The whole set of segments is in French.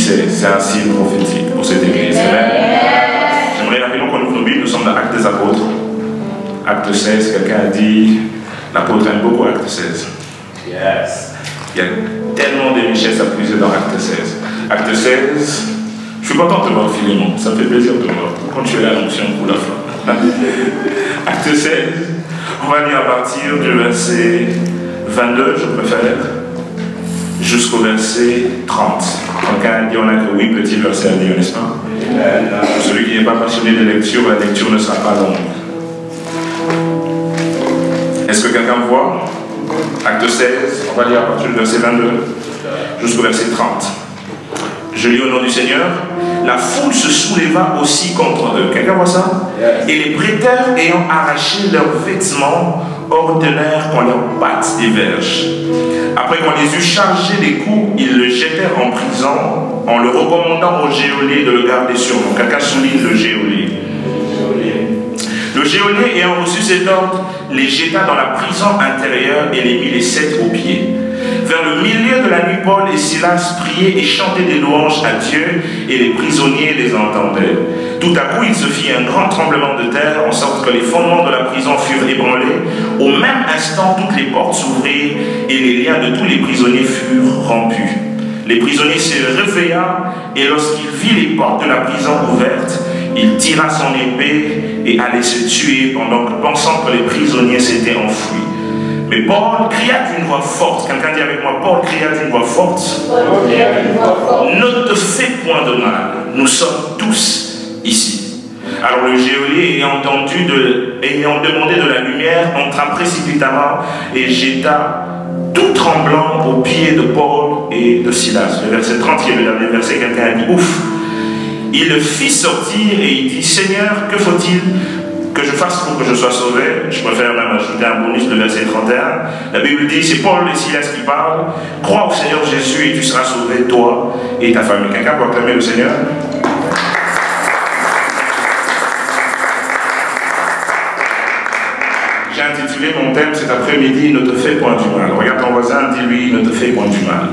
c'est un signe prophétique pour cette église. J'aimerais rapidement qu'on ouvre nos Bibles. Nous sommes dans Actes des Apôtres. Acte 16, quelqu'un a dit, l'apôtre aime beaucoup Acte 16. Yes. Il y a tellement de richesses à puiser dans Acte 16. Acte 16, je suis content de te voir, Philémon. Ça me fait plaisir de te voir. Quand tu es là, l'onction pour la fin. Acte 16, on va lire à partir du verset 22, je préfère, jusqu'au verset 30. Quelqu'un a dit, on a que oui, petit verset à lire, n'est-ce pas? Pour celui qui n'est pas passionné de lecture, la lecture ne sera pas longue. Est-ce que quelqu'un voit? Acte 16, on va lire à partir du verset 22 jusqu'au verset 30. Je lis au nom du Seigneur. La foule se souleva aussi contre eux. Quelqu'un voit ça? Et les prêteurs ayant arraché leurs vêtements ordonnèrent qu'on leur batte des verges. Après qu'on les eut chargés des coups, ils le jetèrent en prison en le recommandant au geôlier de le garder sur nous. Quelqu'un souligne le geôlier. Le geôlier ayant reçu cet ordre, les jeta dans la prison intérieure et les mit les 7 aux pieds. Vers le milieu de la nuit, Paul et Silas priaient et chantaient des louanges à Dieu, et les prisonniers les entendaient. Tout à coup, il se fit un grand tremblement de terre, en sorte que les fondements de la prison furent ébranlés. Au même instant, toutes les portes s'ouvrirent, et les liens de tous les prisonniers furent rompus. Les prisonniers se réveilla, et lorsqu'il vit les portes de la prison ouvertes, il tira son épée et allait se tuer pensant que les prisonniers s'étaient enfouis. Mais Paul cria d'une voix forte. Quelqu'un dit avec moi, Paul cria d'une voix forte. Ne te fais point de mal. Nous sommes tous ici. Alors le geôlier, ayant demandé de la lumière, entra précipitamment et jeta tout tremblant aux pieds de Paul et de Silas. Le verset 30, le dernier verset, quelqu'un a dit ouf. Il le fit sortir et il dit, Seigneur, que faut-il que je fasse pour que je sois sauvé? Je préfère même ajouter un bonus, le verset 31. La Bible dit, c'est Paul et Silas qui parlent. Crois au Seigneur Jésus et tu seras sauvé, toi et ta famille. Quelqu'un peut acclamer le Seigneur? J'ai intitulé mon thème cet après-midi, ne te fais point du mal. Regarde ton voisin, dis-lui, ne te fais point du mal.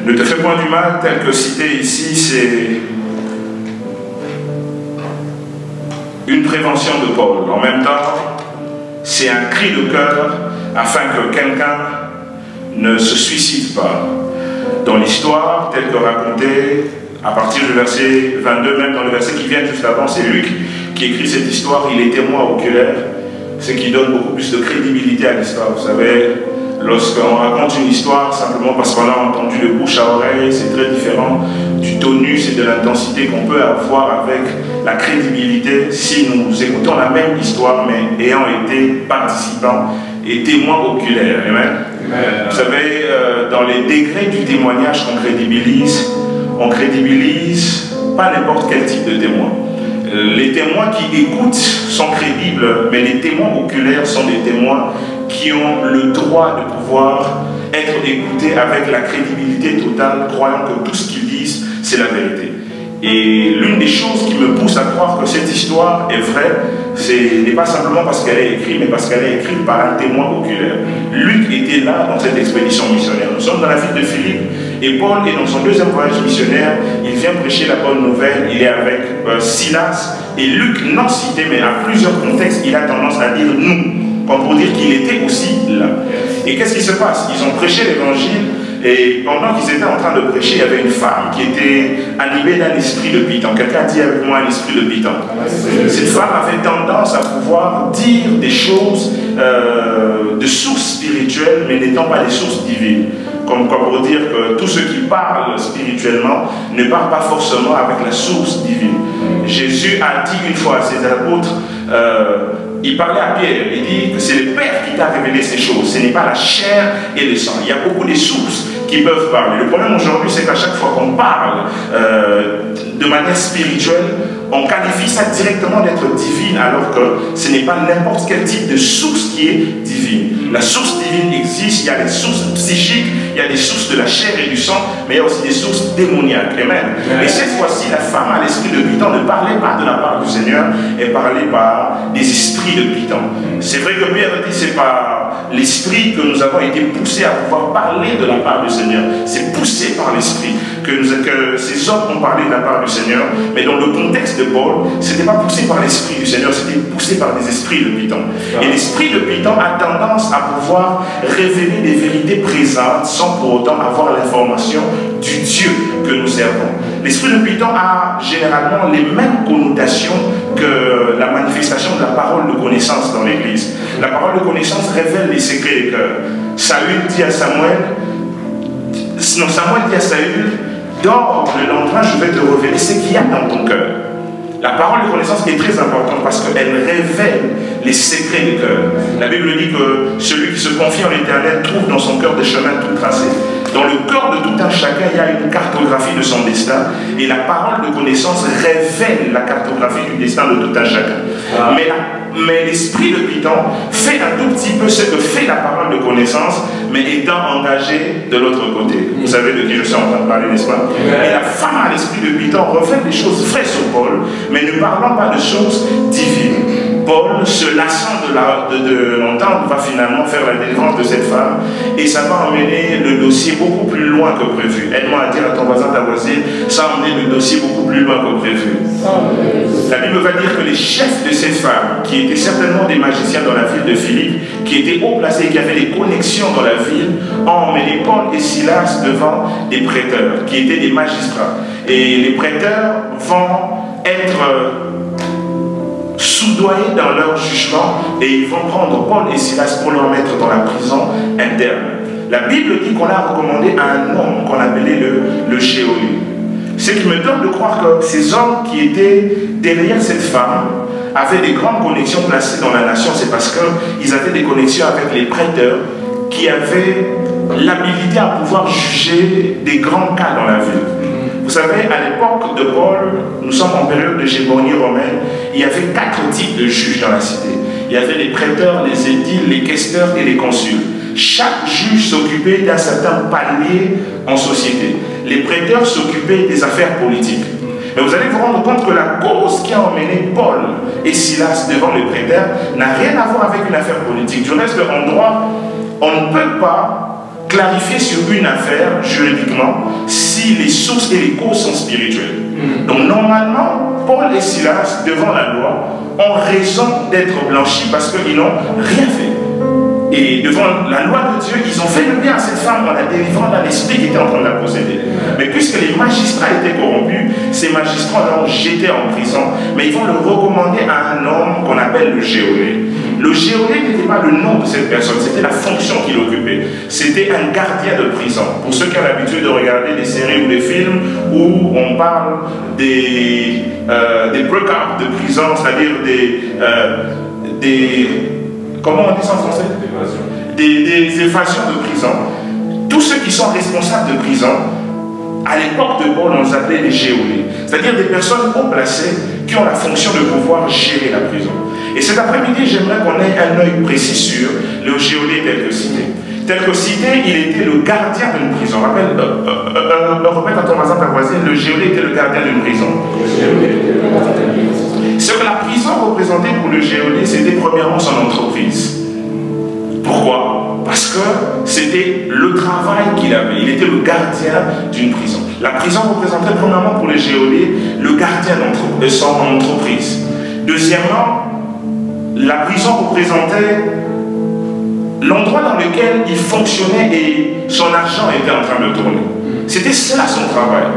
Ne te fais point du mal, tel que cité ici, c'est une prévention de Paul. En même temps, c'est un cri de cœur afin que quelqu'un ne se suicide pas. Dans l'histoire, telle que racontée, à partir du verset 22, même dans le verset qui vient juste avant, c'est Luc qui écrit cette histoire. Il est témoin oculaire, ce qui donne beaucoup plus de crédibilité à l'histoire. Vous savez, lorsqu'on raconte une histoire simplement parce qu'on a entendu de bouche à oreille, c'est très différent du tonus et de l'intensité qu'on peut avoir avec la crédibilité si nous écoutons la même histoire mais ayant été participants et témoins oculaires. Amen. Amen. Vous savez, dans les degrés du témoignage on crédibilise pas n'importe quel type de témoin. Les témoins qui écoutent sont crédibles, mais les témoins oculaires sont des témoins qui ont le droit de pouvoir être écoutés avec la crédibilité totale, croyant que tout ce qu'ils disent, c'est la vérité. Et l'une des choses qui me pousse à croire que cette histoire est vraie, ce n'est pas simplement parce qu'elle est écrite, mais parce qu'elle est écrite par un témoin oculaire. Luc était là dans cette expédition missionnaire. Nous sommes dans la ville de Philippe, et Paul est dans son deuxième voyage missionnaire. Il vient prêcher la bonne nouvelle, il est avec Silas, et Luc, non cité, mais à plusieurs contextes, il a tendance à dire nous, comme pour dire qu'il était aussi là. Et qu'est-ce qui se passe? Ils ont prêché l'évangile, et pendant qu'ils étaient en train de prêcher, il y avait une femme qui était animée d'un esprit de Python. Quelqu'un dit avec moi un esprit de Python. Cette femme avait tendance à pouvoir dire des choses de sources spirituelles, mais n'étant pas des sources divines. Comme pour dire que tous ceux qui parlent spirituellement ne parlent pas forcément avec la source divine. Jésus a dit une fois à ses apôtres, il parlait à Pierre, il dit que c'est le Père qui t'a révélé ces choses, ce n'est pas la chair et le sang. Il y a beaucoup de sources qui peuvent parler. Le problème aujourd'hui, c'est qu'à chaque fois qu'on parle de manière spirituelle, on qualifie ça directement d'être divine, alors que ce n'est pas n'importe quel type de source qui est divine. La source divine existe, il y a des sources psychiques, il y a des sources de la chair et du sang, mais il y a aussi des sources démoniaques. Amen. Et cette fois-ci, la femme à l'esprit de Python ne parlait pas de la part du Seigneur, elle parlait par des esprits de Python. C'est vrai que Pierre dit, c'est par l'esprit que nous avons été poussés à pouvoir parler de la part du Seigneur. C'est poussés par l'Esprit, que ces hommes ont parlé de la part du Seigneur, mais dans le contexte de Paul, ce n'était pas poussé par l'Esprit du Seigneur, c'était poussé par des esprits de Python. Et l'Esprit de Python a tendance à pouvoir révéler des vérités présentes sans pour autant avoir l'information du Dieu que nous servons. L'Esprit de Python a généralement les mêmes connotations que la manifestation de la parole de connaissance dans l'Église. La parole de connaissance révèle les secrets des cœurs. Samuel dit à Samuel, dors le lendemain, je vais te révéler ce qu'il y a dans ton cœur. La parole de connaissance est très importante parce qu'elle révèle les secrets du cœur. La Bible dit que celui qui se confie en l'Éternel trouve dans son cœur des chemins tout tracés. Dans le cœur de tout un chacun, il y a une cartographie de son destin. Et la parole de connaissance révèle la cartographie du destin de tout un chacun. Mais l'esprit de Python fait un tout petit peu ce que fait la parole de connaissance, mais étant engagé de l'autre côté. Vous savez de qui je suis en train de parler, n'est-ce pas? Et la femme à l'esprit de Python révèle des choses vraies sur Paul, mais ne parlant pas de choses divines. Paul, se lassant de l'entendre, va finalement faire la délivrance de cette femme et ça va emmener le dossier beaucoup plus loin que prévu. Aide-moi à dire à ton voisin, ta voisine, ça a emmené le dossier beaucoup plus loin que prévu. La Bible va dire que les chefs de cette femme, qui étaient certainement des magiciens dans la ville de Philippe, qui étaient haut placés, qui avaient des connexions dans la ville, ont emmené Paul et Silas devant des prêteurs, qui étaient des magistrats. Et les prêteurs vont être soudoyés dans leur jugement et ils vont prendre Paul et Silas pour leur mettre dans la prison interne. La Bible dit qu'on l'a recommandé à un homme qu'on appelait le geôlier. Ce qui me donne de croire que ces hommes qui étaient derrière cette femme avaient des grandes connexions placées dans la nation. C'est parce qu'ils avaient des connexions avec les prêteurs qui avaient l'habilité à pouvoir juger des grands cas dans la ville. Vous savez, à l'époque de Paul, nous sommes en période de Gégmonie romaine, il y avait 4 types de juges dans la cité. Il y avait les prêteurs, les édiles, les questeurs et les consuls. Chaque juge s'occupait d'un certain palier en société. Les prêteurs s'occupaient des affaires politiques. Mais vous allez vous rendre compte que la cause qui a emmené Paul et Silas devant les prêteurs n'a rien à voir avec une affaire politique. Du reste, en droit, on ne peut pas clarifier sur une affaire juridiquement si les sources et les causes sont spirituelles. Donc normalement, Paul et Silas, devant la loi, ont raison d'être blanchis parce qu'ils n'ont rien fait. Et devant la loi de Dieu, ils ont fait le bien à cette femme en la délivrant d'un esprit qui était en train de la posséder. Mais puisque les magistrats étaient corrompus, ces magistrats l'ont jeté en prison, mais ils vont le recommander à un homme qu'on appelle le geôlier. Le geôlier n'était pas le nom de cette personne, c'était la fonction qu'il occupait. C'était un gardien de prison. Pour ceux qui ont l'habitude de regarder des séries ou des films où on parle des break-up de prison, c'est-à-dire comment on dit ça en français? Des évasions de prison. Tous ceux qui sont responsables de prison, à l'époque de Paul, on les appelait les geôliers. C'est-à-dire des personnes haut placées qui ont la fonction de pouvoir gérer la prison. Et cet après-midi, j'aimerais qu'on ait un œil précis sur le geôlier tel que cité. Tel que cité, il était le gardien d'une prison. Répète à ton voisin, ta voisine, le geôlier était le gardien d'une prison. Ce que la prison représentait pour le geôlier, c'était premièrement son entreprise. Pourquoi? Parce que c'était le travail qu'il avait. Il était le gardien d'une prison. La prison représentait premièrement pour le geôlier le gardien de son entreprise. Deuxièmement, la prison représentait l'endroit dans lequel il fonctionnait et son argent était en train de tourner. C'était cela son travail.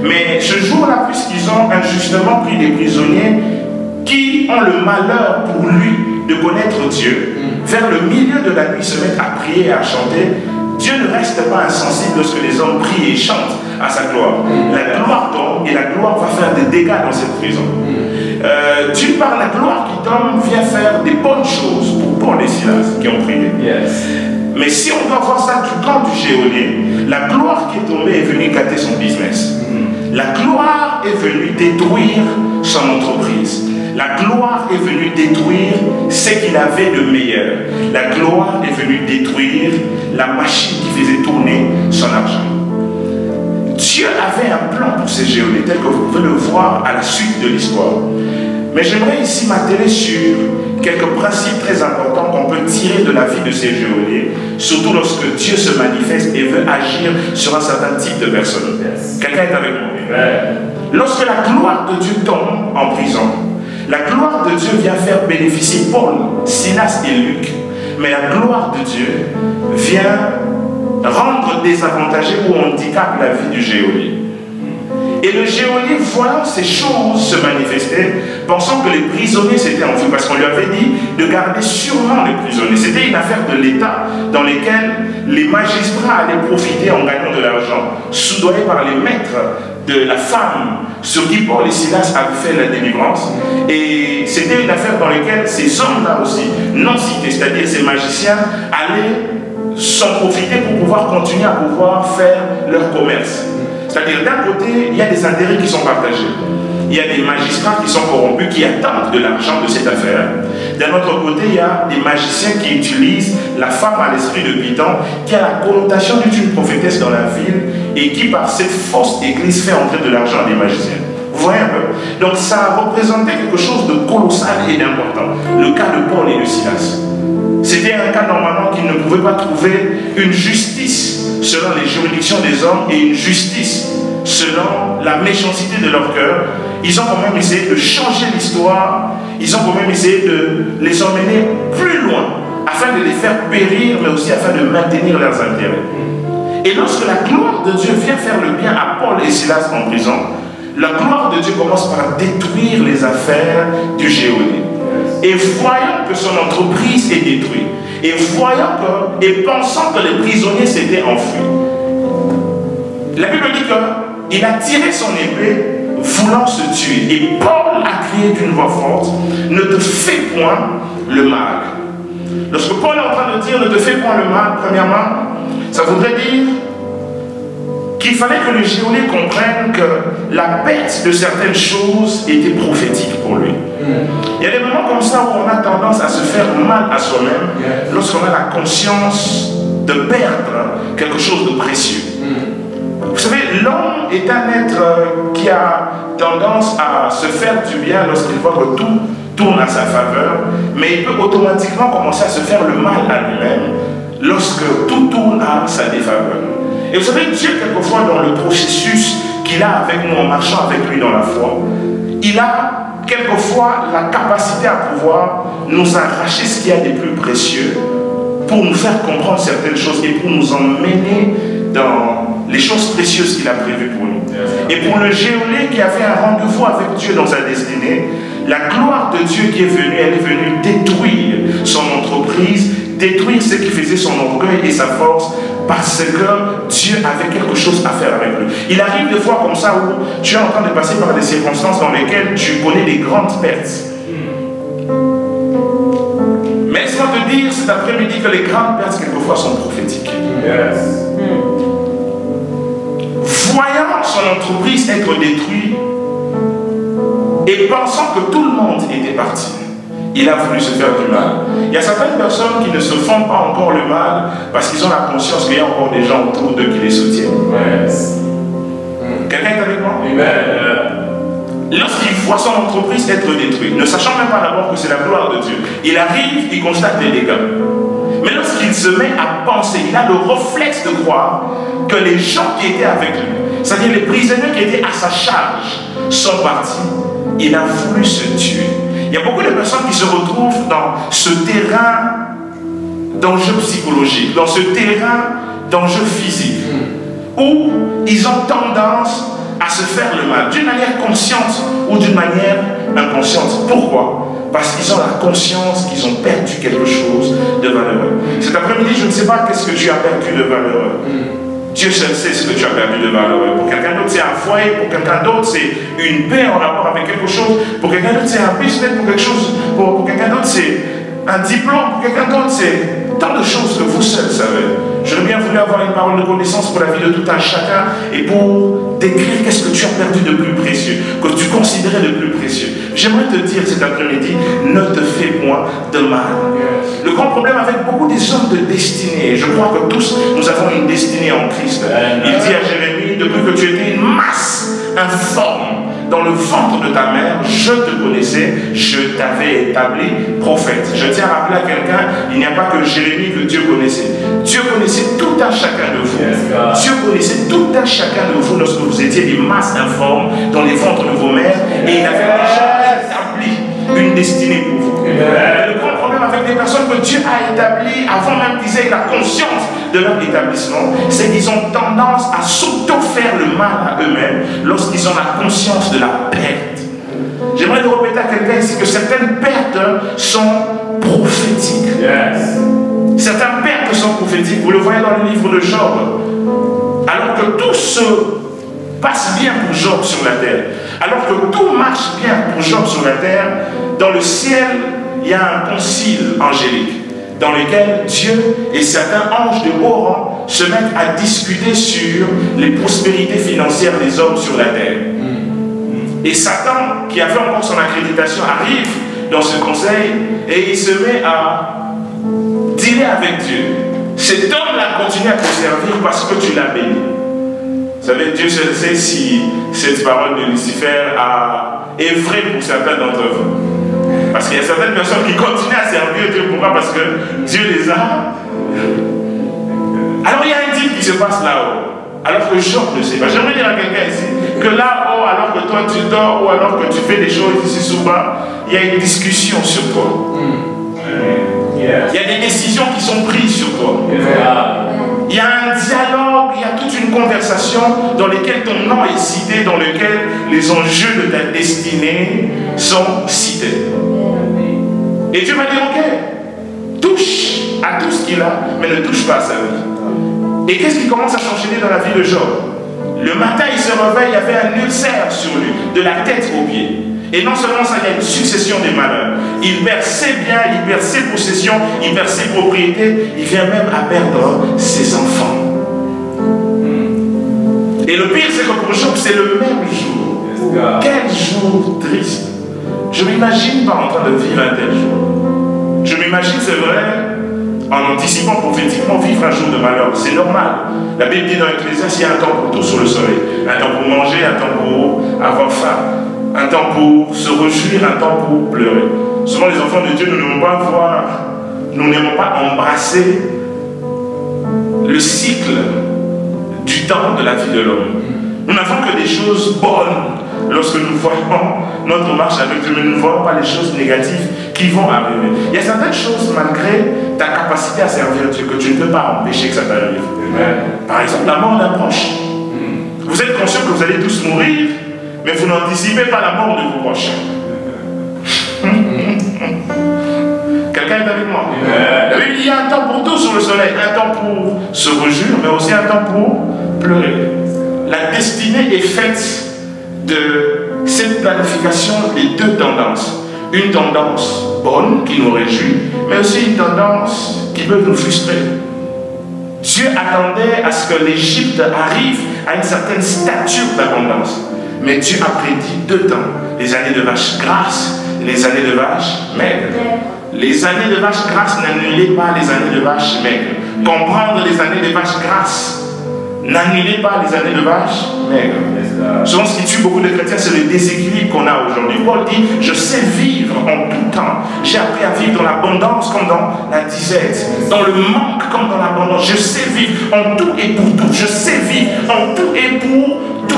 Mais ce jour-là, puisqu'ils ont injustement pris des prisonniers qui ont le malheur pour lui de connaître Dieu, vers le milieu de la nuit se mettent à prier et à chanter, Dieu ne reste pas insensible lorsque les hommes prient et chantent à sa gloire. La gloire tombe et la gloire va faire des dégâts dans cette prison. D'une part, la gloire qui tombe vient faire des bonnes choses pour Paul et Silas qui ont prié. Mais si on doit voir ça du camp du geôlier, la gloire qui est tombée est venue gâter son business. La gloire est venue détruire son entreprise. La gloire est venue détruire ce qu'il avait de meilleur. La gloire est venue détruire la machine qui faisait tourner son argent. Dieu avait un plan pour ces geôliers, tel que vous pouvez le voir à la suite de l'histoire. Mais j'aimerais ici m'atteler sur quelques principes très importants qu'on peut tirer de la vie de ces geôliers surtout lorsque Dieu se manifeste et veut agir sur un certain type de personne. Quelqu'un est avec moi? Lorsque la gloire de Dieu tombe en prison, la gloire de Dieu vient faire bénéficier Paul, Silas et Luc, mais la gloire de Dieu vient rendre désavantagé ou handicape la vie du geôlier. Et le geôlier, voyant ces choses se manifester, pensant que les prisonniers s'étaient enfuis, parce qu'on lui avait dit de garder sûrement les prisonniers. C'était une affaire de l'État dans laquelle les magistrats allaient profiter en gagnant de l'argent, soudoyés par les maîtres de la femme sur qui Paul et Silas avaient fait la délivrance. Et c'était une affaire dans laquelle ces hommes-là aussi, non cités, c'est-à-dire ces magiciens, allaient s'en profiter pour pouvoir continuer à pouvoir faire leur commerce. C'est-à-dire, d'un côté, il y a des intérêts qui sont partagés. Il y a des magistrats qui sont corrompus, qui attendent de l'argent de cette affaire. D'un autre côté, il y a des magiciens qui utilisent la femme à l'esprit de Python, qui a la connotation d'une prophétesse dans la ville, et qui, par cette fausse église, fait entrer de l'argent à des magiciens. Vous voyez un peu? Donc, ça représentait quelque chose de colossal et d'important. Le cas de Paul et de Silas. C'était un cas normalement qui ne pouvait pas trouver une justice selon les juridictions des hommes et une justice selon la méchanceté de leur cœur. Ils ont quand même essayé de changer l'histoire, ils ont quand même essayé de les emmener plus loin afin de les faire périr, mais aussi afin de maintenir leurs intérêts. Et lorsque la gloire de Dieu vient faire le bien à Paul et Silas en prison, la gloire de Dieu commence par détruire les affaires du geôlier. Et voyant que son entreprise est détruite, et voyant que, et pensant que les prisonniers s'étaient enfuis, la Bible dit qu'il a tiré son épée voulant se tuer. Et Paul a crié d'une voix forte, ne te fais point le mal. Lorsque Paul est en train de dire ne te fais point le mal, premièrement, ça voudrait dire qu'il fallait que le geôlier comprenne que la perte de certaines choses était prophétique pour lui. Il y a des moments comme ça où on a tendance à se faire mal à soi-même lorsqu'on a la conscience de perdre quelque chose de précieux. Vous savez, l'homme est un être qui a tendance à se faire du bien lorsqu'il voit que tout tourne à sa faveur, mais il peut automatiquement commencer à se faire le mal à lui-même lorsque tout tourne à sa défaveur. Et vous savez, Dieu, quelquefois, dans le processus qu'il a avec nous, en marchant avec lui dans la foi, il a quelquefois la capacité à pouvoir nous arracher ce qu'il y a de plus précieux pour nous faire comprendre certaines choses et pour nous emmener dans les choses précieuses qu'il a prévues pour nous. Et pour le geôlier qui avait un rendez-vous avec Dieu dans sa destinée, la gloire de Dieu qui est venue, elle est venue détruire son entreprise, détruire ce qui faisait son orgueil et sa force, parce que Dieu avait quelque chose à faire avec lui. Il arrive des fois comme ça où tu es en train de passer par des circonstances dans lesquelles tu connais des grandes pertes. Mais laisse-moi te dire cet après-midi que les grandes pertes quelquefois sont prophétiques. Voyant son entreprise être détruite et pensant que tout le monde était parti, il a voulu se faire du mal. Il y a certaines personnes qui ne se font pas encore le mal parce qu'ils ont la conscience qu'il y a encore des gens autour d'eux qui les soutiennent. Quelqu'un est avec moi? Lorsqu'il voit son entreprise être détruite, ne sachant même pas d'abord que c'est la gloire de Dieu, il arrive, il constate les dégâts. Mais lorsqu'il se met à penser, il a le réflexe de croire que les gens qui étaient avec lui, c'est-à-dire les prisonniers qui étaient à sa charge, sont partis. Il a voulu se tuer. Il y a beaucoup de personnes qui se retrouvent dans ce terrain d'enjeux psychologiques, dans ce terrain d'enjeux physiques, où ils ont tendance à se faire le mal, d'une manière consciente ou d'une manière inconsciente. Pourquoi? Parce qu'ils ont la conscience qu'ils ont perdu quelque chose de valeureux. Cet après-midi, je ne sais pas qu'est-ce que tu as perdu de valeureux. Dieu seul sait ce que tu as perdu de valeureux. Pour quelqu'un d'autre, c'est un foyer. Pour quelqu'un d'autre, c'est une paix en rapport avec quelque chose. Pour quelqu'un d'autre, c'est un business. Pour quelque chose. Pour quelqu'un d'autre, c'est un diplôme. Pour quelqu'un d'autre, c'est tant de choses que vous seul savez. J'aurais bien voulu avoir une parole de connaissance pour la vie de tout un chacun et pour décrire qu'est-ce que tu as perdu de plus précieux, que tu considérais de plus précieux. J'aimerais te dire cet après-midi, ne te fais point de mal. Le grand problème avec beaucoup des hommes de destinée, je crois que tous nous avons une destinée en Christ. Il dit à Jérémie, depuis que tu étais une masse informe, dans le ventre de ta mère, je te connaissais, je t'avais établi prophète. Je tiens à rappeler à quelqu'un, il n'y a pas que Jérémie que Dieu connaissait. Dieu connaissait tout un chacun de vous. Dieu connaissait tout un chacun de vous lorsque vous étiez des masses informes dans les ventres de vos mères, et il avait déjà établi une destinée pour vous. Le grand problème avec des personnes que Dieu a établies, avant même qu'ils aient la conscience de leur établissement, c'est qu'ils ont tendance à s'auto-faire le mal à eux-mêmes lorsqu'ils ont la conscience de la perte. J'aimerais le répéter à quelqu'un ici que certaines pertes sont prophétiques. Certaines pertes sont prophétiques. Vous le voyez dans le livre de Job. Alors que tout se passe bien pour Job sur la terre, alors que tout marche bien pour Job sur la terre, dans le ciel, il y a un concile angélique dans lequel Dieu et certains anges de haut rang se mettent à discuter sur les prospérités financières des hommes sur la terre. Et Satan, qui avait encore son accréditation, arrive dans ce conseil et il se met à dealer avec Dieu. Cet homme-là continue à te servir parce que tu l'as béni. Vous savez, Dieu seul sait si cette parole de Lucifer est vraie pour certains d'entre vous. Parce qu'il y a certaines personnes qui continuent à servir Dieu. Pourquoi? Parce que Dieu les a. Alors il y a un deal qui se passe là-haut. Alors que Job ne sait pas. J'aimerais dire à quelqu'un ici que là-haut, alors que toi tu dors ou alors que tu fais des choses ici souvent, il y a une discussion sur toi. Il y a des décisions qui sont prises sur toi. Il y a un dialogue, il y a toute une conversation dans laquelle ton nom est cité, dans lequel les enjeux de ta destinée sont cités. Et Dieu va dire, ok, touche à tout ce qu'il a, mais ne touche pas à sa vie. Et qu'est-ce qui commence à s'enchaîner dans la vie de Job? Le matin, il se réveille, il y avait un ulcère sur lui, de la tête aux pieds. Et non seulement ça, il y a une succession des malheurs. Il perd ses biens, il perd ses possessions, il perd ses propriétés, il vient même à perdre ses enfants. Et le pire, c'est que pour Job, c'est le même jour. Quel jour triste. Je ne m'imagine pas en train de vivre un tel jour. Je m'imagine, c'est vrai, en anticipant prophétiquement vivre un jour de malheur. C'est normal. La Bible dit dans l'Ecclésiaste, il y a un temps pour tout sur le soleil. Un temps pour manger, un temps pour avoir faim. Un temps pour se réjouir, un temps pour pleurer. Souvent les enfants de Dieu, nous n'aimons pas voir, nous n'aimons pas embrasser le cycle du temps de la vie de l'homme. Nous n'avons que des choses bonnes lorsque nous voyons notre marche avec Dieu, mais nous ne voyons pas les choses négatives qui vont arriver. Il y a certaines choses, malgré ta capacité à servir Dieu, que tu ne peux pas empêcher que ça t'arrive. Par exemple, la mort d'un proche. Vous êtes conscient que vous allez tous mourir, mais vous n'anticipez pas la mort de vos proches. Quelqu'un est avec moi? La Bible dit, il y a un temps pour tout sur le soleil, un temps pour se réjouir, mais aussi un temps pour pleurer. La destinée est faite de cette planification des deux tendances. Une tendance bonne qui nous réjouit, mais aussi une tendance qui peut nous frustrer. Dieu attendait à ce que l'Égypte arrive à une certaine stature d'abondance. Mais Dieu a prédit deux temps, les années de vaches grasses et les années de vaches maigres. Les années de vaches grasses n'annulaient pas les années de vaches maigres. Comprendre les années de vaches grasses n'annulait pas les années de vaches maigres. Souvent, ce qui tue beaucoup de chrétiens, c'est le déséquilibre qu'on a aujourd'hui. Paul dit, je sais vivre en tout temps. J'ai appris à vivre dans l'abondance comme dans la disette, dans le manque comme dans l'abondance. Je sais vivre en tout et pour tout. Je sais vivre en tout et pour tout.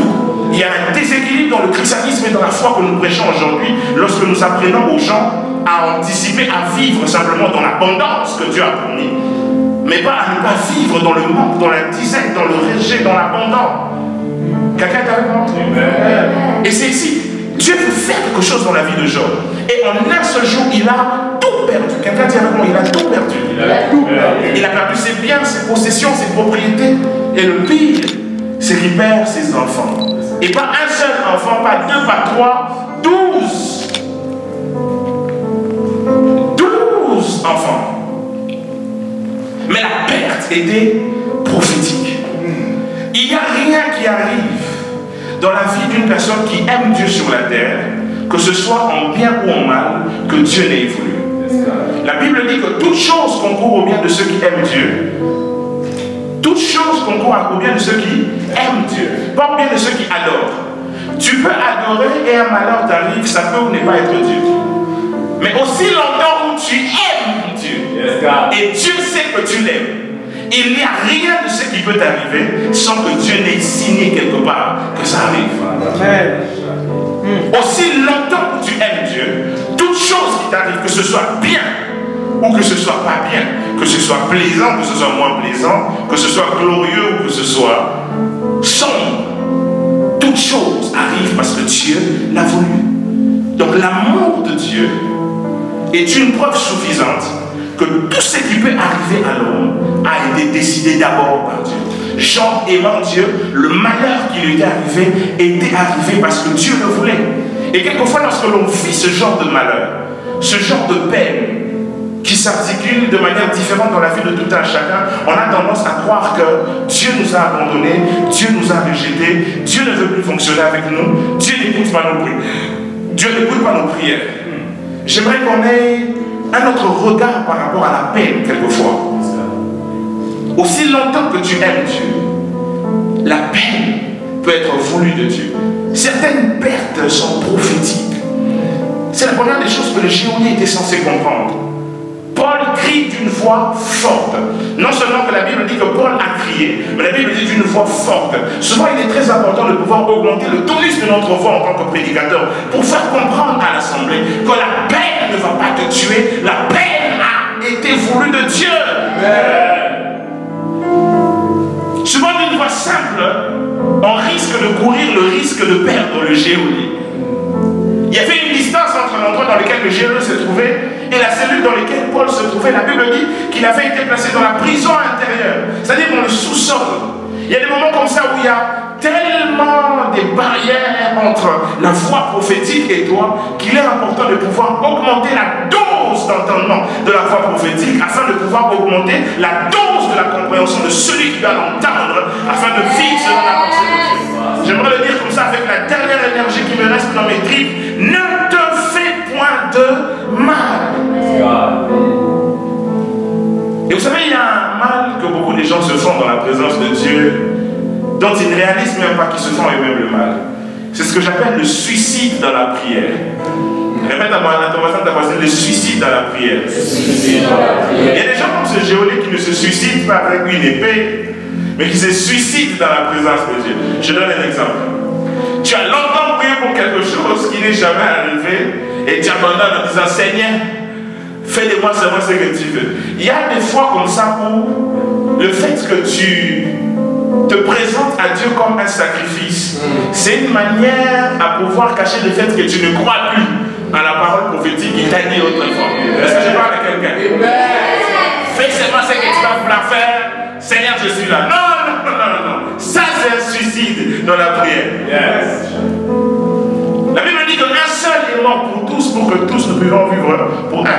Il y a un déséquilibre dans le christianisme et dans la foi que nous prêchons aujourd'hui lorsque nous apprenons aux gens à anticiper, à vivre simplement dans l'abondance que Dieu a promis. Mais pas à ne pas vivre dans le manque, dans la disette, dans le rejet, dans l'abondance. Quelqu'un est avec moi? Et c'est ici, Dieu veut faire quelque chose dans la vie de Job. Et en un seul jour, il a tout perdu. Quelqu'un dit avec moi, il a tout perdu. Il a perdu ses biens, ses possessions, ses propriétés. Et le pire, c'est qu'il perd ses enfants. Et pas un seul enfant, pas deux, pas trois, 12. 12 enfants. Mais la perte était prophétique. Il n'y a rien qui arrive dans la vie d'une personne qui aime Dieu sur la terre, que ce soit en bien ou en mal, que Dieu n'ait voulu. La Bible dit que toute chose concourt au bien de ceux qui aiment Dieu. Toute chose concourt au bien de ceux qui aiment Dieu, pas au bien de ceux qui adorent. Tu peux adorer et un malheur t'arrive, ça peut ou ne pas être Dieu. Mais aussi longtemps où tu aimes Dieu, et Dieu sait que tu l'aimes, il n'y a rien de ce qui peut t'arriver sans que Dieu n'ait signé quelque part que ça arrive. Aussi longtemps que tu aimes Dieu, toute chose qui t'arrive, que ce soit bien ou que ce soit pas bien, que ce soit plaisant, que ce soit moins plaisant, que ce soit glorieux ou que ce soit sombre, toute chose arrive parce que Dieu l'a voulu. Donc l'amour de Dieu est une preuve suffisante que tout ce qui peut arriver à l'homme a été décidé d'abord par Dieu. Jean aimant Dieu, le malheur qui lui était arrivé parce que Dieu le voulait. Et quelquefois, lorsque l'on vit ce genre de malheur, ce genre de peine qui s'articule de manière différente dans la vie de tout un chacun, on a tendance à croire que Dieu nous a abandonnés, Dieu nous a rejetés, Dieu ne veut plus fonctionner avec nous, Dieu n'écoute pas nos prières. Dieu n'écoute pas nos prières. J'aimerais qu'on ait un autre regard par rapport à la peine, quelquefois. Aussi longtemps que tu aimes Dieu, la peine peut être voulue de Dieu. Certaines pertes sont prophétiques. C'est la première des choses que le géolier était censé comprendre. Paul crie d'une voix forte. Non seulement que la Bible dit que Paul a crié, mais la Bible dit d'une voix forte. Souvent, il est très important de pouvoir augmenter le tonus de notre voix en tant que prédicateur pour faire comprendre à l'Assemblée que la peine ne va pas te tuer. La peine a été voulue de Dieu. Souvent, d'une voix simple, on risque de courir le risque de perdre le géolier. Il y avait une distance entre l'endroit dans lequel le géolier se trouvait et la cellule dans laquelle Paul se trouvait. La Bible dit qu'il avait été placé dans la prison intérieure, c'est-à-dire dans le sous-sol. Il y a des moments comme ça où il y a tellement des barrières entre la voix prophétique et toi qu'il est important de pouvoir augmenter la dose d'entendement de la voix prophétique afin de pouvoir augmenter la dose de la compréhension de celui qui doit l'entendre afin de vivre selon la pensée de Dieu. J'aimerais le dire comme ça avec la dernière énergie qui me reste dans mes tripes. Ne te fais point de mal. Et vous savez, il y a un mal que beaucoup de gens se font dans la présence de Dieu, dont ils ne réalisent même pas qu'ils se font eux-mêmes le mal. C'est ce que j'appelle le suicide dans la prière. Répète à ton voisin, ta voisine, le suicide dans la prière. Il y a des gens comme ce géolier qui ne se suicident pas avec une épée, mais qui se suicident dans la présence de Dieu. Je donne un exemple. Tu as longtemps prié pour quelque chose qui n'est jamais arrivé et tu abandonnes en disant Seigneur, fais de moi seulement ce que tu veux. Il y a des fois comme ça où le fait que tu te présentes à Dieu comme un sacrifice, c'est une manière à pouvoir cacher le fait que tu ne crois plus à la parole prophétique qui t'a dit autrefois. Est-ce que je parle à quelqu'un? Fais seulement ce que tu vas vouloir faire. Seigneur, je suis là. Non. Ça, c'est un suicide dans la prière. La Bible dit qu'un seul est mort pour tous, pour que tous nous puissions vivre pour un.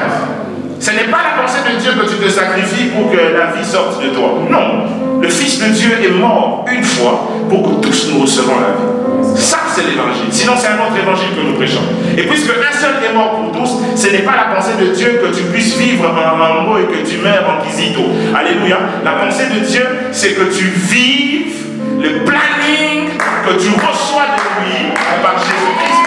Ce n'est pas la pensée de Dieu que tu te sacrifies pour que la vie sorte de toi. Non. Le Fils de Dieu est mort une fois pour que tous nous recevons la vie. Ça, c'est l'évangile. Sinon, c'est un autre évangile que nous prêchons. Et puisque un seul est mort pour tous, ce n'est pas la pensée de Dieu que tu puisses vivre en Rambo et que tu meurs en Kizito. Alléluia. La pensée de Dieu, c'est que tu vives le planning que tu reçois de lui par Jésus-Christ,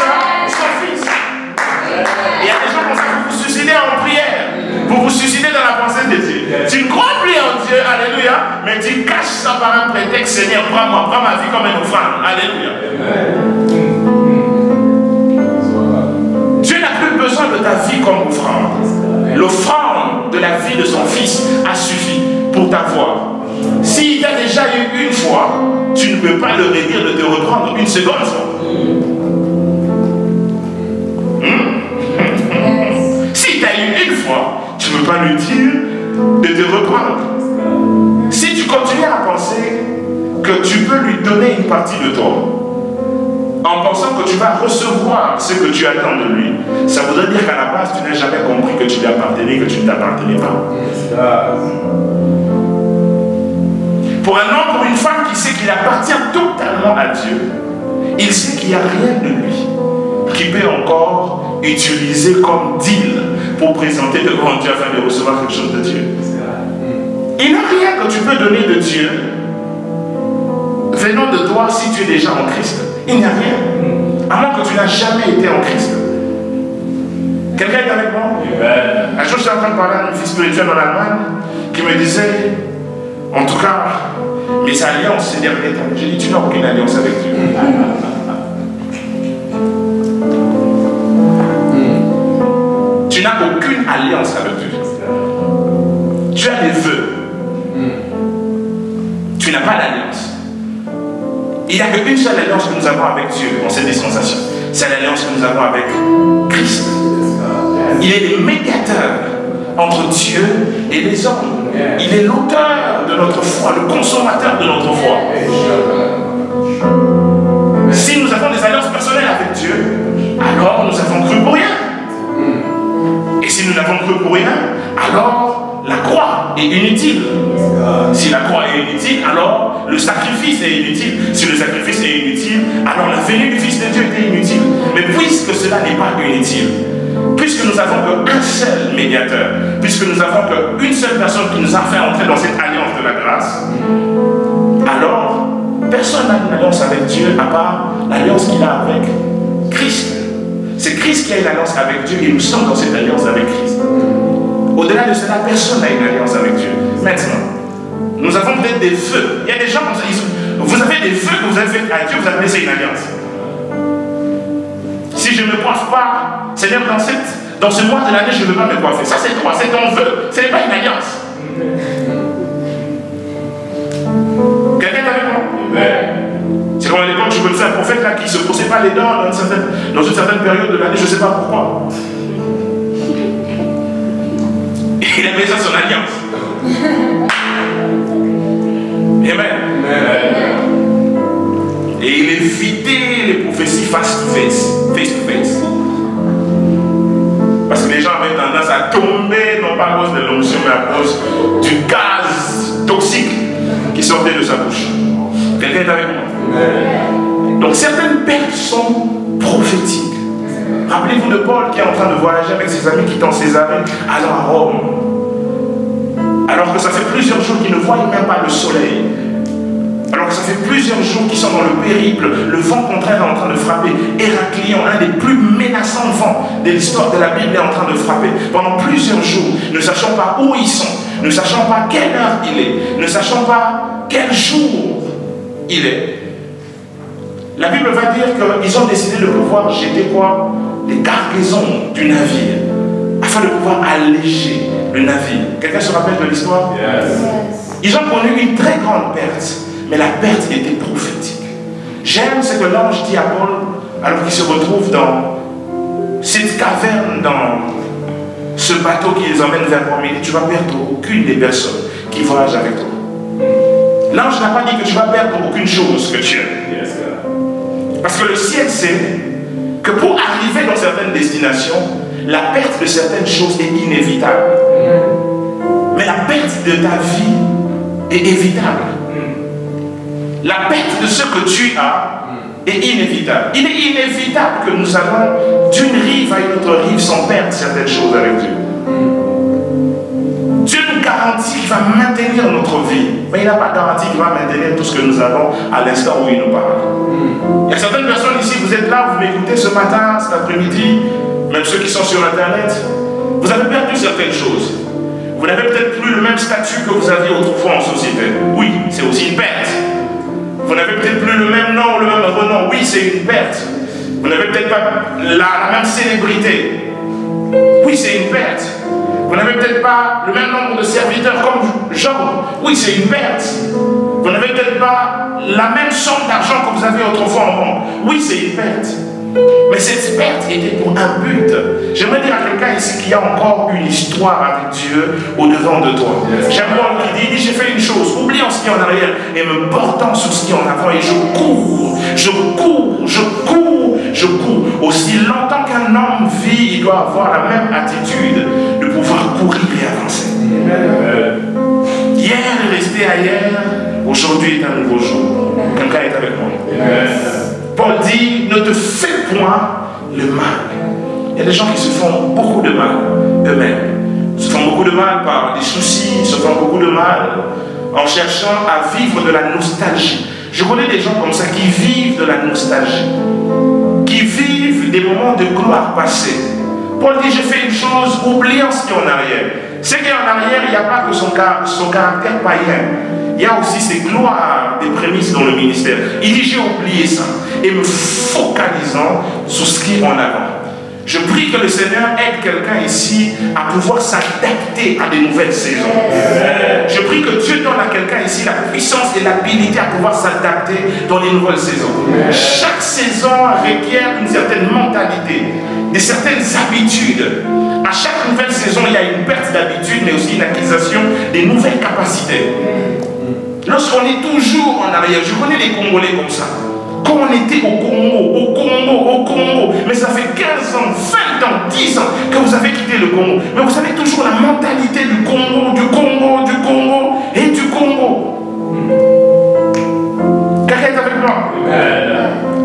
son Fils. Et il y a des gens comme ça, vous vous suicidez en prière. Vous vous suicidez dans la pensée de Dieu. Tu ne crois plus en Dieu, alléluia, mais tu caches ça par un prétexte. Seigneur, prends-moi, prends ma vie comme une offrande. Alléluia. Dieu n'a plus besoin de ta vie comme offrande. L'offrande de la vie de son Fils a suffi pour t'avoir. S'il t'a déjà eu une fois, tu ne peux pas le redire de te reprendre une seconde fois. Si tu as eu une fois, tu ne peux pas lui dire de te reprendre. Si tu continues à penser que tu peux lui donner une partie de toi, en pensant que tu vas recevoir ce que tu attends de lui, ça voudrait dire qu'à la base, tu n'as jamais compris que tu lui appartenais, que tu ne t'appartenais pas. Pour un homme, pour une femme qui sait qu'il appartient totalement à Dieu, il sait qu'il n'y a rien de lui qui peut encore utiliser comme deal pour présenter devant Dieu afin de recevoir quelque chose de Dieu. Il n'y a rien que tu peux donner de Dieu venant de toi si tu es déjà en Christ. Il n'y a rien. À moins que tu n'as jamais été en Christ. Quelqu'un est avec moi? Un jour, j'étais en train de parler à une fille spirituelle en Allemagne qui me disait, en tout cas, mes alliances ces derniers temps. J'ai dit, tu n'as aucune alliance avec Dieu. Tu n'as aucune alliance avec Dieu. Tu as des vœux. Tu n'as pas d'alliance. Il n'y a qu'une seule alliance que nous avons avec Dieu dans cette dispensation. C'est l'alliance que nous avons avec Christ. Il est le médiateur entre Dieu et les hommes. Il est l'auteur de notre foi, le consommateur de notre foi. Si nous avons des alliances personnelles avec Dieu, alors nous avons cru pour rien. Et si nous n'avons cru pour rien, alors la croix est inutile. Si la croix est inutile, alors le sacrifice est inutile. Si le sacrifice est inutile, alors la venue du Fils de Dieu était inutile. Mais puisque cela n'est pas inutile, puisque nous n'avons qu'un seul médiateur, puisque nous n'avons qu'une seule personne qui nous a fait entrer dans cette alliance de la grâce, alors personne n'a une alliance avec Dieu à part l'alliance qu'il a avec Christ. C'est Christ qui a une alliance avec Dieu et nous sommes dans cette alliance avec Christ. Au-delà de cela, personne n'a une alliance avec Dieu. Maintenant, nous avons peut-être des vœux. Il y a des gens comme ça, vous avez des vœux que vous avez fait à Dieu, vous avez laissé une alliance. Si je ne me coiffe pas, Seigneur, dans ce mois de l'année, je ne veux pas me coiffer. Ça, c'est toi, c'est ton vœu. Ce n'est pas une alliance. Quelqu'un est avec moi? C'est comme à l'époque, je connaissais un prophète là qui ne se posait pas les dents dans une certaine période de l'année, je ne sais pas pourquoi. Et il avait ça son alliance. Amen. Et il évitait les prophéties face to face. Parce que les gens avaient tendance à tomber, non pas à cause de l'onction, mais à cause du gaz toxique qui sortait de sa bouche. Quelqu'un est avec moi? Donc certaines pertes sont prophétiques. Rappelez-vous de Paul qui est en train de voyager avec ses amis quittant Césarée, allant à Rome. Alors que ça fait plusieurs jours qu'ils ne voient même pas le soleil. Alors que ça fait plusieurs jours qu'ils sont dans le périple, le vent contraire est en train de frapper. Héraclion, un des plus menaçants vents de l'histoire de la Bible, est en train de frapper. Pendant plusieurs jours, ne sachant pas où ils sont, ne sachant pas quelle heure il est, ne sachant pas quel jour il est. La Bible va dire qu'ils ont décidé de pouvoir jeter quoi? Les cargaisons du navire, afin de pouvoir alléger le navire. Quelqu'un se rappelle de l'histoire? Ils ont connu une très grande perte. Mais la perte était prophétique. J'aime ce que l'ange dit à Paul, alors qu'il se retrouve dans cette caverne, dans ce bateau qui les emmène vers Rome. Il dit, tu vas perdre aucune des personnes qui voyagent avec toi. L'ange n'a pas dit que tu vas perdre aucune chose que tu as. Parce que le ciel sait que pour arriver dans certaines destinations, la perte de certaines choses est inévitable. Mais la perte de ta vie est évitable. La perte de ce que tu as est inévitable. Il est inévitable que nous allons d'une rive à une autre rive sans perdre certaines choses avec Dieu. Dieu nous garantit qu'il va maintenir notre vie, mais il n'a pas garanti qu'il va maintenir tout ce que nous avons à l'instant où il nous parle. Il y a certaines personnes ici, vous êtes là, vous m'écoutez ce matin, cet après-midi, même ceux qui sont sur Internet, vous avez perdu certaines choses. Vous n'avez peut-être plus le même statut que vous aviez autrefois en société. Oui, c'est aussi une perte. Vous n'avez peut-être plus le même nom, le même renom. Oui, c'est une perte. Vous n'avez peut-être pas la même célébrité. Oui, c'est une perte. Vous n'avez peut-être pas le même nombre de serviteurs comme Job. Oui, c'est une perte. Vous n'avez peut-être pas la même somme d'argent que vous aviez autrefois en banque. Oui, c'est une perte. Mais cette perte était pour un but. J'aimerais dire à quelqu'un ici qu'il y a encore une histoire avec Dieu au-devant de toi. J'aime Paul qui dit, j'ai fait une chose, oubliant ce qui est en arrière et me portant sur ce qui est en avant, et je cours, je cours, je cours, je cours. Aussi longtemps qu'un homme vit, il doit avoir la même attitude de pouvoir courir et avancer. Hier est resté ailleurs, aujourd'hui est un nouveau jour. Quelqu'un est avec moi. Paul dit, ne te fais point le mal. Il y a des gens qui se font beaucoup de mal eux-mêmes. Ils se font beaucoup de mal par des soucis, ils se font beaucoup de mal en cherchant à vivre de la nostalgie. Je connais des gens comme ça qui vivent de la nostalgie, qui les moments de gloire passée. Paul dit, je fais une chose, oubliant ce qui est en arrière. Ce qui est en arrière, il n'y a pas que son caractère païen. Il y a aussi ses gloires, des prémices dans le ministère. Il dit, j'ai oublié ça. Et me focalisant sur ce qui est en avant. Je prie que le Seigneur aide quelqu'un ici à pouvoir s'adapter à des nouvelles saisons. Je prie que Dieu donne à quelqu'un ici la puissance et l'habilité à pouvoir s'adapter dans les nouvelles saisons. Chaque saison requiert une certaine mentalité, de certaines habitudes. À chaque nouvelle saison, il y a une perte d'habitude, mais aussi une acquisition des nouvelles capacités. Lorsqu'on est toujours en arrière, je connais les Congolais comme ça. Quand on était au Congo, mais ça fait 15 ans, 20 ans, 10 ans que vous avez quitté le Congo. Mais vous avez toujours la mentalité du Congo et du Congo. Quelqu'un est avec moi?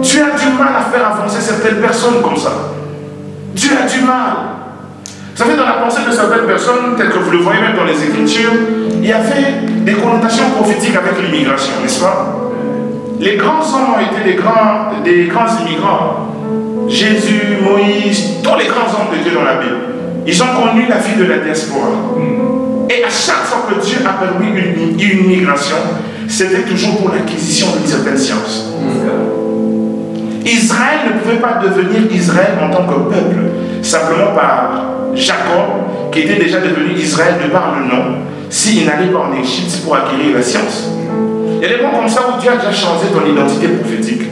Tu as du mal à faire avancer certaines personnes comme ça. Tu as du mal. Vous savez, dans la pensée de certaines personnes, tel que vous le voyez même dans les Écritures, il y avait des connotations prophétiques avec l'immigration, n'est-ce pas? Les grands hommes ont été des grands immigrants. Jésus, Moïse, tous les grands hommes de Dieu dans la Bible. Ils ont connu la vie de la diaspora. Et à chaque fois que Dieu a permis une immigration, c'était toujours pour l'acquisition d'une certaine science. Israël ne pouvait pas devenir Israël en tant que peuple, simplement par Jacob, qui était déjà devenu Israël de par le nom, s'il n'allait pas en Égypte pour acquérir la science. Il y a des moments comme ça où Dieu a déjà changé ton identité prophétique.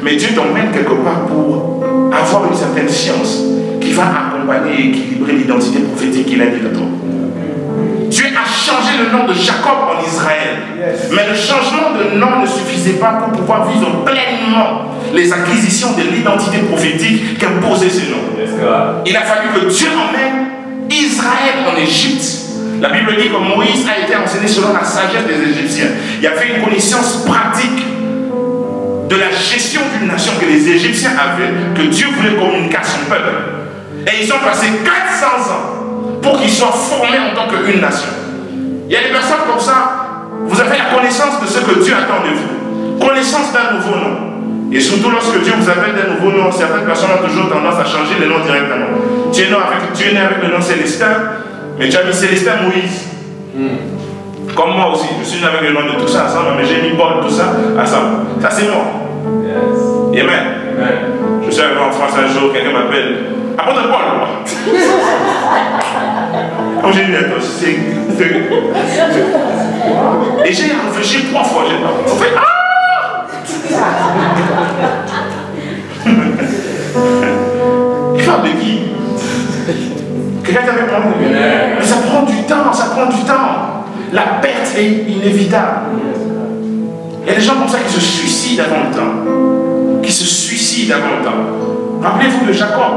Mais Dieu t'emmène quelque part pour avoir une certaine science qui va accompagner et équilibrer l'identité prophétique qu'il a dit à toi. Dieu a changé le nom de Jacob en Israël. Mais le changement de nom ne suffisait pas pour pouvoir vivre pleinement les acquisitions de l'identité prophétique qu'imposait ce nom. Il a fallu que Dieu emmène Israël en Égypte. La Bible dit que Moïse a été enseigné selon la sagesse des Égyptiens. Il y avait une connaissance pratique de la gestion d'une nation que les Égyptiens avaient, que Dieu voulait communiquer à son peuple. Et ils ont passé 400 ans pour qu'ils soient formés en tant qu'une nation. Il y a des personnes comme ça, vous avez la connaissance de ce que Dieu attend de vous. Connaissance d'un nouveau nom. Et surtout lorsque Dieu vous appelle d'un nouveau nom, certaines personnes ont toujours tendance à changer le nom directement. Tu es né avec le nom Célestin, mais tu as mis Célestin Moïse. Comme moi aussi, je suis né avec le nom de tout ça ensemble, mais j'ai mis Paul, tout ça ensemble. Ça c'est moi. Amen. Je suis arrivé en France un jour, quelqu'un m'appelle apôtre Paul. Comme j'ai dit, et j'ai réfléchi 3 fois. On fait il parle de qui? Quelqu'un t'avait parlé? Mais ça prend du temps, ça prend du temps. La perte est inévitable. Il y a des gens comme ça qui se suicident avant le temps. Rappelez-vous de Jacob.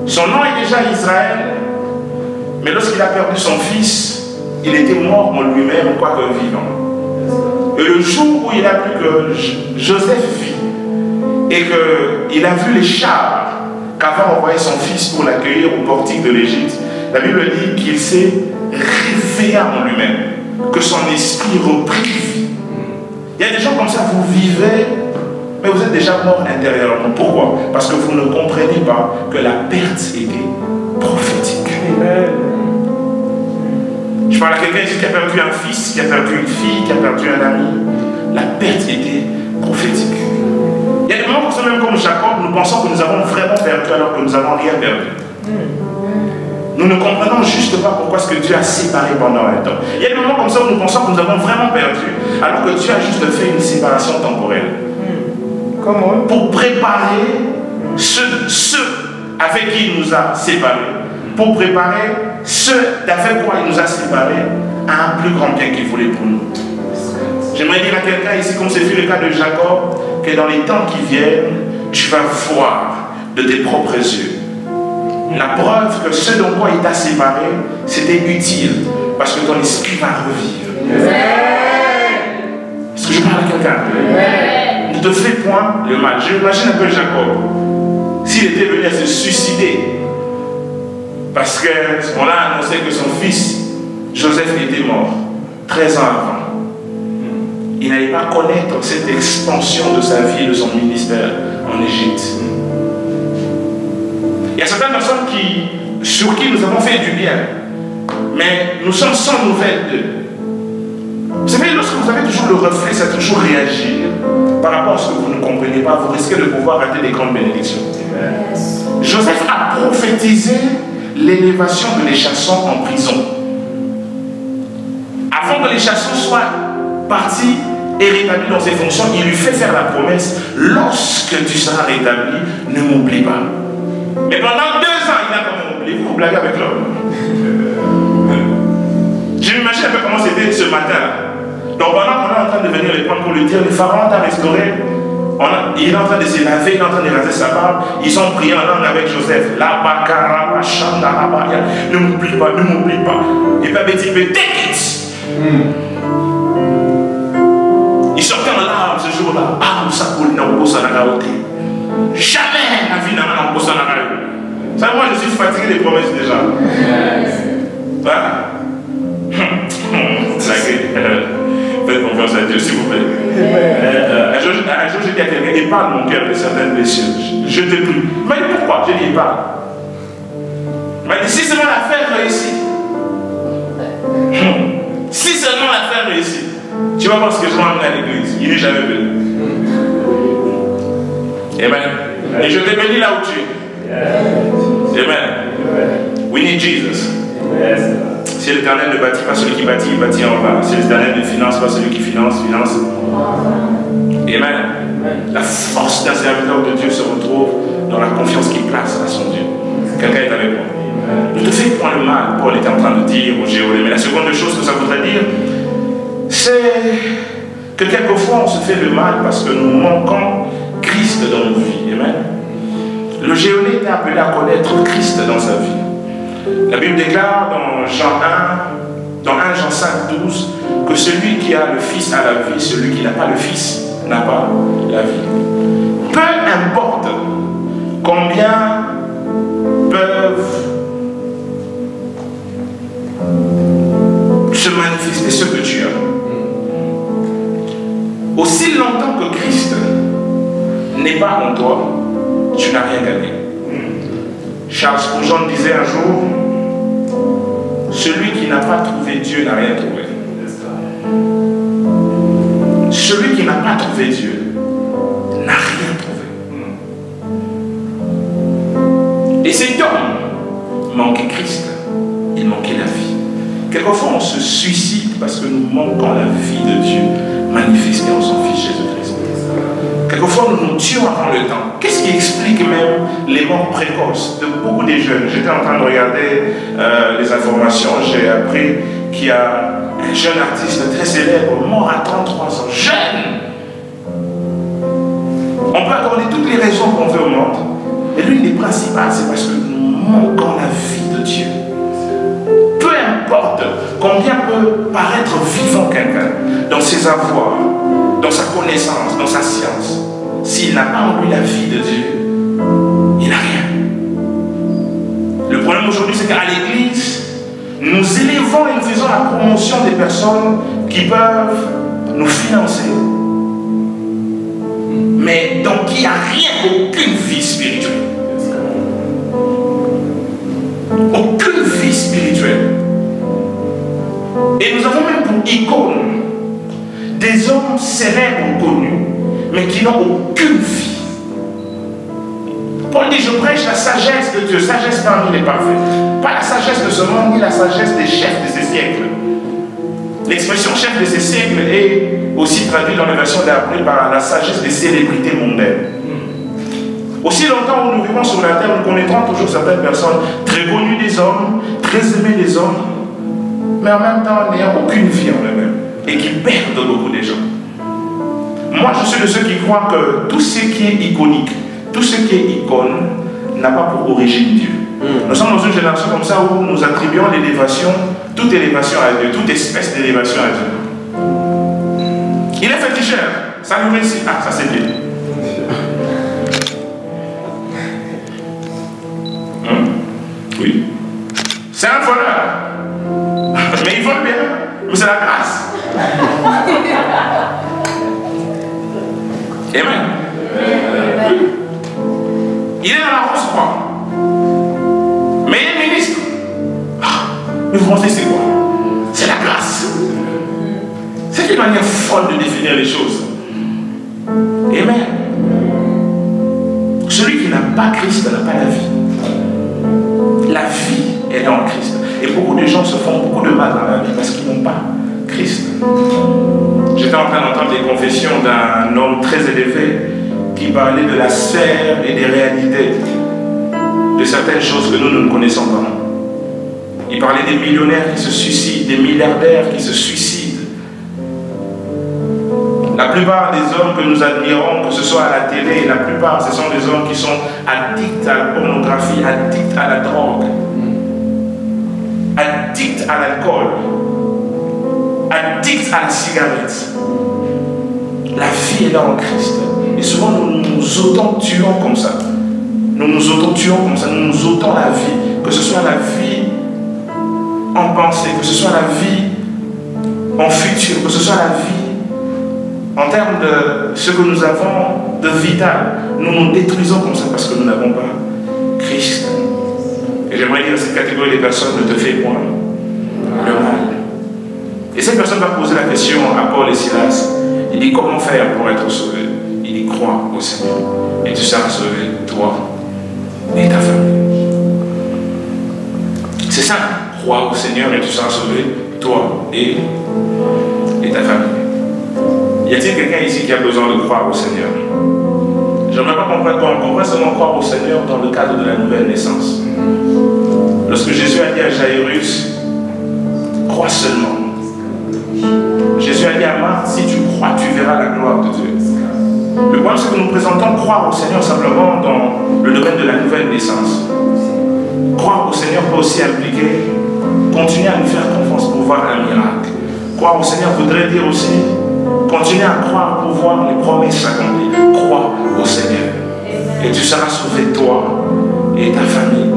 Son nom est déjà Israël. Mais lorsqu'il a perdu son fils, il était mort en lui-même, quoique vivant. Et le jour où il a vu que Joseph vit et qu'il a vu les chars qu'avait envoyé son fils pour l'accueillir au portique de l'Égypte, la Bible dit qu'il s'est réveillé en lui-même, que son esprit reprit vie. Il y a des gens comme ça, vous vivez, mais vous êtes déjà mort intérieurement. Pourquoi? Parce que vous ne comprenez pas que la perte était prophétique. Je parle à quelqu'un ici qui a perdu un fils, qui a perdu une fille, qui a perdu un ami. La perte était prophétique. Il y a des moments où, même comme Jacob, nous pensons que nous avons vraiment perdu alors que nous n'avons rien perdu. Nous ne comprenons juste pas pourquoi est-ce que Dieu a séparé pendant un temps. Il y a des moments comme ça où nous pensons que nous avons vraiment perdu alors que Dieu a juste fait une séparation temporelle. Comment? Pour préparer ceux avec qui il nous a séparés. Pour préparer ceux avec quoi il nous a séparés à un plus grand bien qu'il voulait pour nous. J'aimerais dire à quelqu'un ici, comme c'est le cas de Jacob, que dans les temps qui viennent, tu vas voir de tes propres yeux la preuve que ce dont quoi il t'a séparé, c'était utile, parce que ton esprit va revivre. Est-ce que je parle à quelqu'un? Ne te fais point le mal. Je m'imagine un peu Jacob, s'il était venu à se suicider, parce qu'on a annoncé que son fils, Joseph, était mort 13 ans avant. Il n'allait pas connaître cette expansion de sa vie et de son ministère en Égypte. y a certaines personnes sur qui nous avons fait du bien, mais nous sommes sans nouvelles d'eux. Vous savez, lorsque vous avez toujours le réflexe à toujours réagir par rapport à ce que vous ne comprenez pas, vous risquez de pouvoir rater des grandes bénédictions. Joseph a prophétisé l'élévation de l'échasson en prison. Avant que l'échasson soit parti et rétabli dans ses fonctions, il lui fait faire la promesse: lorsque tu seras rétabli, ne m'oublie pas. Mais pendant 2 ans, il a quand même oublié. Vous blaguez avec l'homme. Je m'imagine un peu comment c'était ce matin-là. Donc pendant qu'on est en train de venir les prendre pour lui dire: le pharaon t'a restauré, il est en train de se laver, il est en train de raser sa barbe, ils ont prié en langue avec Joseph. Ne m'oublie pas, ne m'oublie pas. Et puis Betty fait: take it. Il sortait en larmes ce jour-là. Ah, ça coule dans le jamais la vie n'a pas en ça, moi je suis fatigué des promesses déjà. Voilà. Faites confiance à Dieu, s'il vous plaît. Un jour, j'ai dit à quelqu'un: épargne mon cœur de certaines blessures. Je te prie. Mais pourquoi? J'ai dit: épargne. Il m'a dit: si seulement l'affaire réussit. Si seulement l'affaire réussit. Tu vas voir ce que je vais emmener à l'église. Il n'est jamais venu. Amen. Et je te bénis là où tu es. Amen. We need Jesus. Si l'Éternel ne bâtit pas celui qui bâtit, il bâtit en vain. Si l'Éternel ne finance pas celui qui finance, finance. Amen. La force d'un serviteur de Dieu se retrouve dans la confiance qu'il place à son Dieu. Quelqu'un est avec moi. Ne te fais point le mal, Paul était en train de dire au Géolé. Mais la seconde chose que ça voudrait dire, c'est que quelquefois on se fait le mal parce que nous manquons Christ dans nos vies. Amen. Le Géolé était appelé à connaître Christ dans sa vie. La Bible déclare dans Jean 1 Jean 5, 12, que celui qui a le Fils a la vie, celui qui n'a pas le Fils n'a pas la vie. Peu importe combien peuvent se manifester ce que tu as, aussi longtemps que Christ n'est pas en toi, tu n'as rien gagné. Charles Spurgeon disait un jour: celui qui n'a pas trouvé Dieu n'a rien trouvé. Celui qui n'a pas trouvé Dieu n'a rien trouvé. Et cet homme manquait Christ, il manquait la vie. Quelquefois on se suicide parce que nous manquons la vie de Dieu manifestée en son Fils Jésus-Christ. Quelquefois nous nous tuons avant le temps. Qu'est-ce qui explique même les morts précoces de beaucoup des jeunes? J'étais en train de regarder les informations, j'ai appris qu'il y a un jeune artiste très célèbre mort à 33 ans, jeune. On peut accorder toutes les raisons qu'on veut au monde, mais l'une des principales, c'est parce que nous manquons la vie de Dieu. Peu importe combien peut paraître vivant quelqu'un dans ses avoirs, dans sa connaissance, dans sa science, s'il n'a pas en lui la vie de Dieu, il n'a rien. Le problème aujourd'hui, c'est qu'à l'église, nous élevons et nous faisons la promotion des personnes qui peuvent nous financer, mais dans qui il n'y a rien, aucune vie spirituelle. Aucune vie spirituelle. Et nous avons même pour icône des hommes célèbres connus, mais qui n'ont aucune vie. Paul dit: je prêche la sagesse de Dieu, sagesse parmi les parfaits. Pas la sagesse de ce monde, ni la sagesse des chefs de ces siècles. L'expression chef de ces siècles est aussi traduite dans la version d'après par la sagesse des célébrités mondaines. Aussi longtemps où nous vivons sur la terre, nous connaîtrons toujours certaines personnes très connues des hommes, très aimées des hommes, mais en même temps n'ayant aucune vie en eux-mêmes et qui perdent beaucoup des gens. Moi, je suis de ceux qui croient que tout ce qui est iconique, tout ce qui est icône, n'a pas pour origine Dieu. Nous sommes dans une génération comme ça où nous attribuons l'élévation, toute élévation à Dieu, toute espèce d'élévation à Dieu. Il est féticheur, ça nous réussit. Ah, ça c'est bien. Oui. C'est un voleur. Mais il vole bien. Mais c'est la grâce. Amen. Il est dans la rose croix. Mais vous pensez c'est quoi? C'est la grâce. C'est une manière folle de définir les choses. Amen. Celui qui n'a pas Christ n'a pas la vie. La vie est dans Christ. Et beaucoup de gens se font beaucoup de mal dans la vie parce qu'ils n'ont pas Christ. J'étais en train d'entendre des confessions d'un homme très élevé qui parlait de la sphère et des réalités de certaines choses que nous ne connaissons pas. Il parlait des millionnaires qui se suicident, des milliardaires qui se suicident. La plupart des hommes que nous admirons, que ce soit à la télé, la plupart, ce sont des hommes qui sont addicts à la pornographie, addicts à la drogue, addicts à l'alcool, addicts à la cigarette. La vie est là en Christ. Et souvent, nous nous auto-tuons comme ça. Nous nous auto-tuons comme ça. Nous nous ôtons la vie. Que ce soit la vie en pensée, que ce soit la vie en futur, que ce soit la vie en termes de ce que nous avons de vital. Nous nous détruisons comme ça parce que nous n'avons pas Christ. Et j'aimerais dire à cette catégorie des personnes, ne te fais point le mal. Et cette personne va poser la question à Paul et Silas. Il dit comment faire pour être sauvé? Il dit crois au Seigneur et tu seras sauvé, toi et ta famille. C'est ça, crois au Seigneur et tu seras sauvé, toi et ta famille. Y a-t-il quelqu'un ici qui a besoin de croire au Seigneur? J'aimerais pas qu'on comprenne seulement croire au Seigneur dans le cadre de la nouvelle naissance. Lorsque Jésus a dit à Jairus, crois seulement. Jésus a dit à Marthe, si tu crois, tu verras la gloire de Dieu. Le problème, c'est que nous présentons croire au Seigneur simplement dans le domaine de la nouvelle naissance. Croire au Seigneur peut aussi impliquer continuer à nous faire confiance pour voir un miracle. Croire au Seigneur voudrait dire aussi continuer à croire pour voir les promesses s'accomplir. Crois au Seigneur. Et tu seras sauvé, toi et ta famille.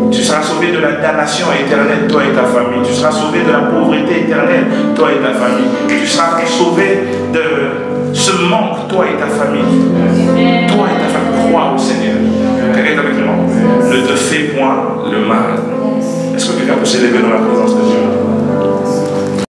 Tu seras sauvé de la damnation éternelle, toi et ta famille. Tu seras sauvé de la pauvreté éternelle, toi et ta famille. Tu seras sauvé de ce manque, toi et ta famille. Toi et ta famille, crois au Seigneur. Quelqu'un est avec moi? Ne te fais point le mal. Est-ce que quelqu'un peut s'élever dans la présence de Dieu?